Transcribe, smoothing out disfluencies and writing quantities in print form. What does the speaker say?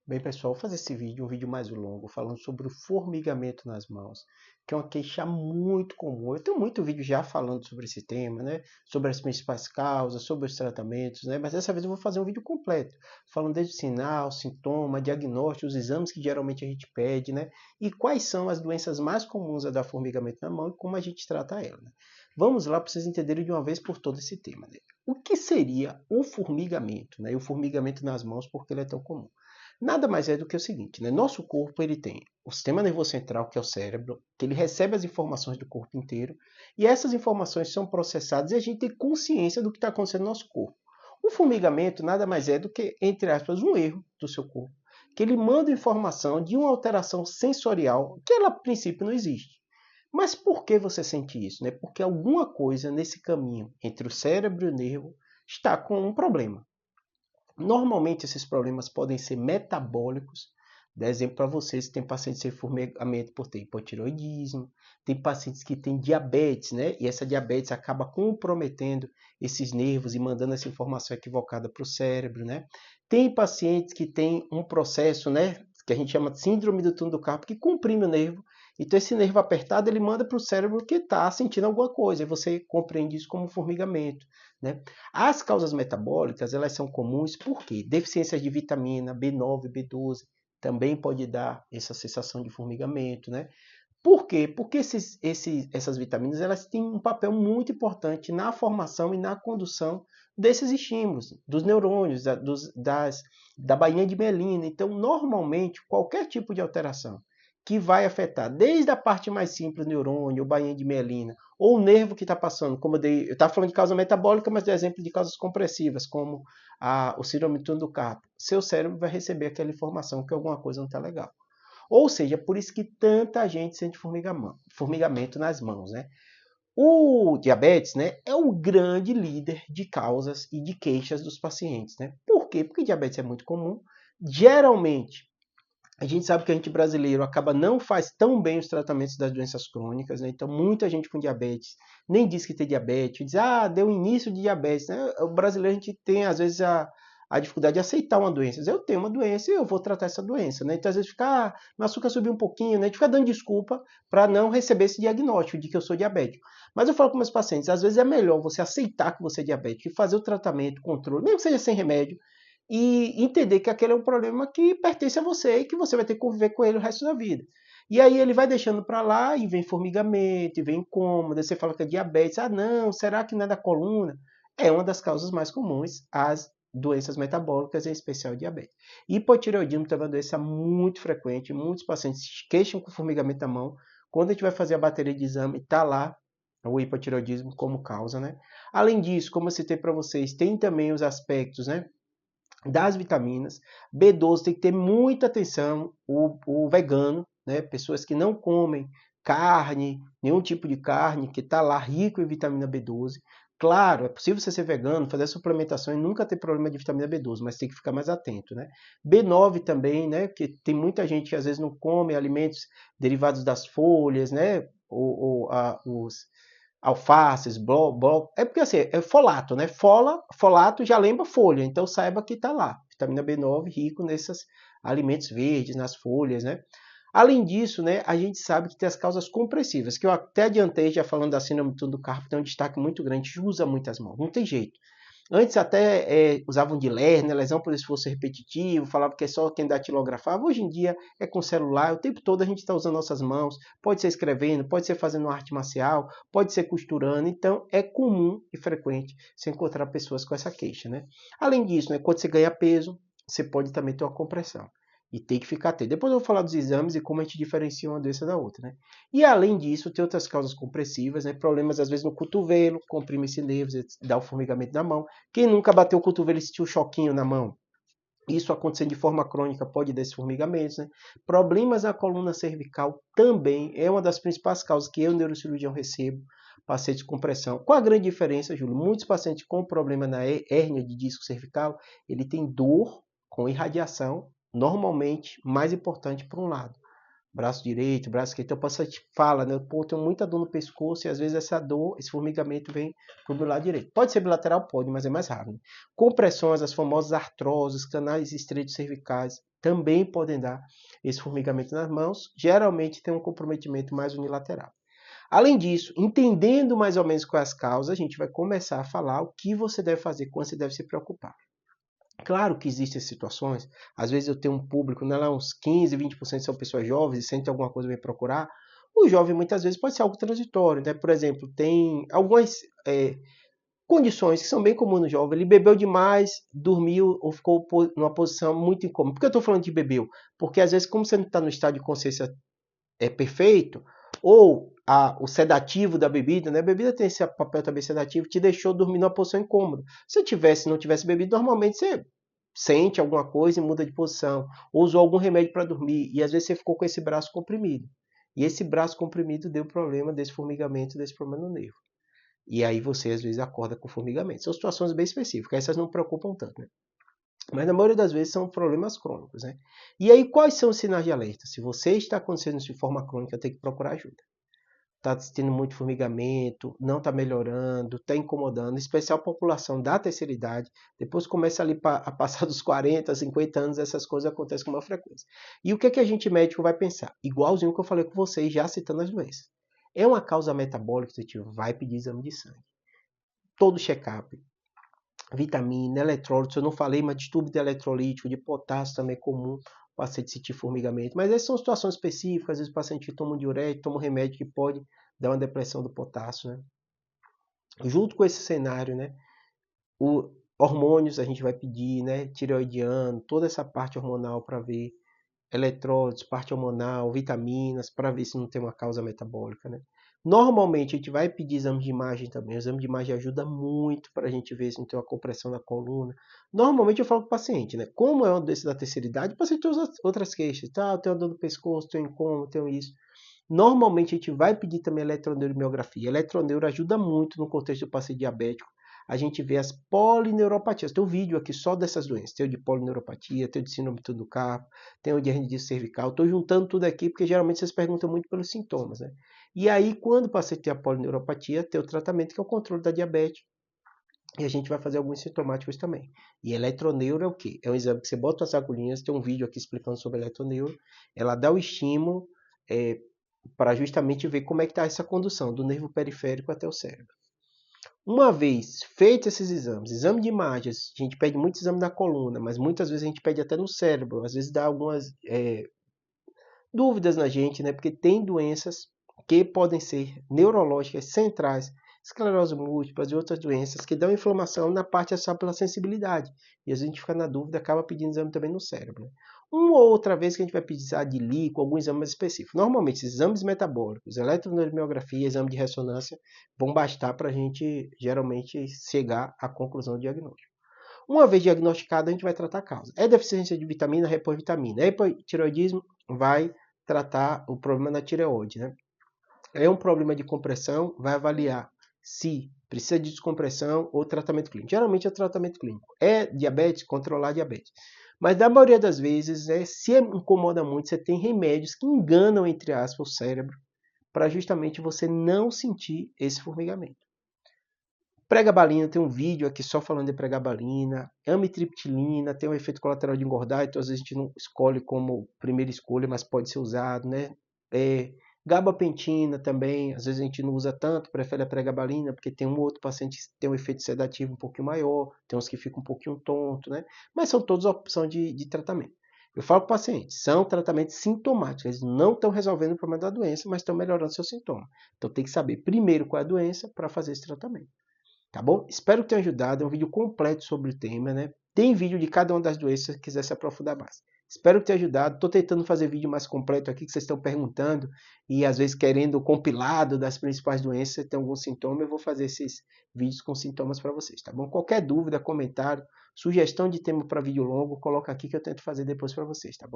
Bem, pessoal, vou fazer esse vídeo, um vídeo mais longo, falando sobre o formigamento nas mãos, que é uma queixa muito comum. Eu tenho muito vídeo já falando sobre esse tema, né? Sobre as principais causas, sobre os tratamentos, né? Mas dessa vez eu vou fazer um vídeo completo, falando desde o sinal, sintoma, diagnóstico, os exames que geralmente a gente pede, né? E quais são as doenças mais comuns a dar formigamento na mão e como a gente trata ela, né? Vamos lá para vocês entenderem de uma vez por todas esse tema, né? O que seria o formigamento, né? E o formigamento nas mãos, porque ele é tão comum? Nada mais é do que o seguinte, né? Nosso corpo ele tem o sistema nervoso central, que é o cérebro, que ele recebe as informações do corpo inteiro, e essas informações são processadas e a gente tem consciência do que está acontecendo no nosso corpo. O formigamento nada mais é do que, entre aspas, um erro do seu corpo, que ele manda informação de uma alteração sensorial que ela a princípio não existe. Mas por que você sente isso? Né? Porque alguma coisa nesse caminho entre o cérebro e o nervo está com um problema. Normalmente esses problemas podem ser metabólicos. Dá exemplo para vocês, tem pacientes sem formigamento por ter hipotiroidismo, tem pacientes que têm diabetes, né? E essa diabetes acaba comprometendo esses nervos e mandando essa informação equivocada para o cérebro, né? Tem pacientes que têm um processo, né? Que a gente chama de síndrome do túnel do carpo, que comprime o nervo. Então esse nervo apertado ele manda para o cérebro que está sentindo alguma coisa. E você compreende isso como formigamento, né? As causas metabólicas, elas são comuns porque deficiências de vitamina B9, B12 também pode dar essa sensação de formigamento, né? Por quê? Porque essas vitaminas elas têm um papel muito importante na formação e na condução desses estímulos, dos neurônios, da bainha de mielina. Então, normalmente, qualquer tipo de alteração que vai afetar desde a parte mais simples, neurônio, bainha de mielina, ou o nervo que está passando, como eu estava falando de causa metabólica, mas dei exemplo de causas compressivas, como o síndrome do túnel do carpo. Seu cérebro vai receber aquela informação que alguma coisa não está legal. Ou seja, por isso que tanta gente sente formigamento nas mãos, né? O diabetes, né, é o grande líder de causas e de queixas dos pacientes, né? Por quê? Porque diabetes é muito comum. Geralmente, a gente sabe que a gente brasileiro acaba não faz tão bem os tratamentos das doenças crônicas, né? Então muita gente com diabetes nem diz que tem diabetes, diz, deu início de diabetes, né? O brasileiro a gente tem às vezes a dificuldade de aceitar uma doença. Eu tenho uma doença e eu vou tratar essa doença, né? Então às vezes fica, meu açúcar subiu um pouquinho, né? A gente fica dando desculpa para não receber esse diagnóstico de que eu sou diabético. Mas eu falo com meus pacientes, às vezes é melhor você aceitar que você é diabético e fazer o tratamento, o controle, mesmo que seja sem remédio, e entender que aquele é um problema que pertence a você e que você vai ter que conviver com ele o resto da vida. E aí ele vai deixando para lá e vem formigamento, e vem incômodo, você fala que é diabetes, não, será que não é da coluna? É uma das causas mais comuns, as doenças metabólicas, em especial diabetes. Hipotireoidismo também é uma doença muito frequente, muitos pacientes se queixam com formigamento na mão, quando a gente vai fazer a bateria de exame, está lá o hipotireoidismo como causa, né? Além disso, como eu citei para vocês, tem também os aspectos, né, das vitaminas. B12 tem que ter muita atenção, o vegano, né? Pessoas que não comem carne, nenhum tipo de carne, que está lá rico em vitamina B12. Claro, é possível você ser vegano, fazer suplementação e nunca ter problema de vitamina B12, mas tem que ficar mais atento, né? B9 também, né? Porque tem muita gente que às vezes não come alimentos derivados das folhas, né? Os alfaces, é porque assim, é folato, né? Folato já lembra folha, então saiba que está lá. Vitamina B9 rico nesses alimentos verdes, nas folhas, né? Além disso, né, a gente sabe que tem as causas compressivas, que eu até adiantei já falando da síndrome do túnel do carpo, tem um destaque muito grande, usa muitas mãos, não tem jeito. Antes até usavam de lerner, lesão por esforço repetitivo, falavam que é só quem datilografava. Hoje em dia é com celular, o tempo todo a gente está usando nossas mãos, pode ser escrevendo, pode ser fazendo uma arte marcial, pode ser costurando, então é comum e frequente se encontrar pessoas com essa queixa, né? Além disso, né, quando você ganha peso, você pode também ter uma compressão. E tem que ficar atento. Depois eu vou falar dos exames e como a gente diferencia uma doença da outra, né? E além disso, tem outras causas compressivas, né? Problemas às vezes no cotovelo, comprime esse nervo, dá o formigamento na mão. Quem nunca bateu o cotovelo e sentiu um choquinho na mão? Isso acontecendo de forma crônica pode dar esses formigamentos, né? Problemas na coluna cervical também é uma das principais causas que eu, neurocirurgião, recebo pacientes com pressão. Qual a grande diferença, Júlio? Muitos pacientes com problema na hérnia de disco cervical, ele tem dor com irradiação, normalmente mais importante para um lado. Braço direito, braço esquerdo. Então o paciente fala, né? Pô, eu tenho muita dor no pescoço e às vezes essa dor, esse formigamento vem pro meu lado direito. Pode ser bilateral? Pode, mas é mais raro. Né? Compressões, as famosas artroses, canais estreitos cervicais, também podem dar esse formigamento nas mãos, geralmente tem um comprometimento mais unilateral. Além disso, entendendo mais ou menos quais as causas, a gente vai começar a falar o que você deve fazer, quando você deve se preocupar. Claro que existem situações, às vezes eu tenho um público, não é uns 15, 20% são pessoas jovens e sentem alguma coisa vem procurar. O jovem muitas vezes pode ser algo transitório, né? Por exemplo, tem algumas condições que são bem comuns no jovem. Ele bebeu demais, dormiu ou ficou numa posição muito incômoda. Por que eu estou falando de bebeu? Porque às vezes, como você não está no estado de consciência perfeito, ou o sedativo da bebida, né? A bebida tem esse papel também sedativo, te deixou dormir numa posição incômoda. Se não tivesse bebido, normalmente você sente alguma coisa e muda de posição, ou usou algum remédio para dormir, e às vezes você ficou com esse braço comprimido. E esse braço comprimido deu problema desse formigamento, desse problema no nervo. E aí você às vezes acorda com formigamento. São situações bem específicas, essas não preocupam tanto, né? Mas na maioria das vezes são problemas crônicos, né? E aí quais são os sinais de alerta? Se você está acontecendo isso de forma crônica, tem que procurar ajuda. Está tendo muito formigamento, não está melhorando, está incomodando, em especial a população da terceira idade. Depois começa ali a passar dos 40, 50 anos, essas coisas acontecem com uma frequência. E o que é que a gente médico vai pensar? Igualzinho que eu falei com vocês, já citando as doenças. É uma causa metabólica, vai pedir exame de sangue. Todo check-up, vitamina, eletrólito, eu não falei, mas distúrbio de eletrolítico, de potássio também é comum o paciente sentir formigamento. Mas essas são situações específicas, às vezes o paciente toma um diurético, toma um remédio que pode dar uma depressão do potássio, né? Junto com esse cenário, né, hormônios a gente vai pedir, né, tireoidiano, toda essa parte hormonal para ver, eletrólitos, parte hormonal, vitaminas, para ver se não tem uma causa metabólica, né? Normalmente a gente vai pedir exame de imagem também. O exame de imagem ajuda muito para a gente ver se não tem uma compressão na coluna. Normalmente eu falo para o paciente, né? Como é uma doença da terceira idade, o paciente tem outras queixas, tá? Eu tenho dor no pescoço, tenho incômodo, tenho isso. Normalmente a gente vai pedir também eletroneuromiografia. Eletroneuro ajuda muito no contexto do paciente diabético. A gente vê as polineuropatias. Tem um vídeo aqui só dessas doenças. Tem o de polineuropatia, tem o de síndrome do carpo, tem o de hernia cervical. Estou juntando tudo aqui porque geralmente vocês perguntam muito pelos sintomas, né? E aí, quando o paciente tem a polineuropatia, tem o tratamento que é o controle da diabetes. E a gente vai fazer alguns sintomáticos também. E eletroneuro é o quê? É um exame que você bota as agulhinhas, tem um vídeo aqui explicando sobre eletroneuro. Ela dá o estímulo para justamente ver como é que está essa condução do nervo periférico até o cérebro. Uma vez feitos esses exames, exame de imagens, a gente pede muito exame na coluna, mas muitas vezes a gente pede até no cérebro, às vezes dá algumas dúvidas na gente, né? Porque tem doenças que podem ser neurológicas centrais, esclerose múltipla e outras doenças que dão inflamação na parte só pela sensibilidade. E a gente fica na dúvida, acaba pedindo exame também no cérebro, né? Uma ou outra vez que a gente vai precisar de líquido, algum exame mais específico. Normalmente, exames metabólicos, eletroneuromiografia, exame de ressonância vão bastar para a gente, geralmente, chegar à conclusão do diagnóstico. Uma vez diagnosticado, a gente vai tratar a causa. É deficiência de vitamina, repõe vitamina. É hipotireoidismo, vai tratar o problema na tireoide, né? É um problema de compressão, vai avaliar se precisa de descompressão ou tratamento clínico. Geralmente é tratamento clínico. É diabetes, controlar a diabetes. Mas na maioria das vezes, se incomoda muito, você tem remédios que enganam, entre aspas, o cérebro para justamente você não sentir esse formigamento. Pregabalina, tem um vídeo aqui só falando de pregabalina. Amitriptilina tem um efeito colateral de engordar, então às vezes a gente não escolhe como primeira escolha, mas pode ser usado, né? Gabapentina também, às vezes a gente não usa tanto, prefere a pregabalina, porque tem um outro paciente que tem um efeito sedativo um pouquinho maior, tem uns que ficam um pouquinho tonto, né? Mas são todas opções de tratamento. Eu falo para o paciente, são tratamentos sintomáticos, eles não estão resolvendo o problema da doença, mas estão melhorando seu sintoma. Então tem que saber primeiro qual é a doença para fazer esse tratamento. Tá bom? Espero que tenha ajudado. É um vídeo completo sobre o tema, né? Tem vídeo de cada uma das doenças se quiser se aprofundar mais. Espero que tenha ajudado. Estou tentando fazer vídeo mais completo aqui, que vocês estão perguntando e às vezes querendo o compilado das principais doenças. Se tem algum sintoma, eu vou fazer esses vídeos com sintomas para vocês, tá bom? Qualquer dúvida, comentário, sugestão de tema para vídeo longo, coloca aqui que eu tento fazer depois para vocês, tá bom?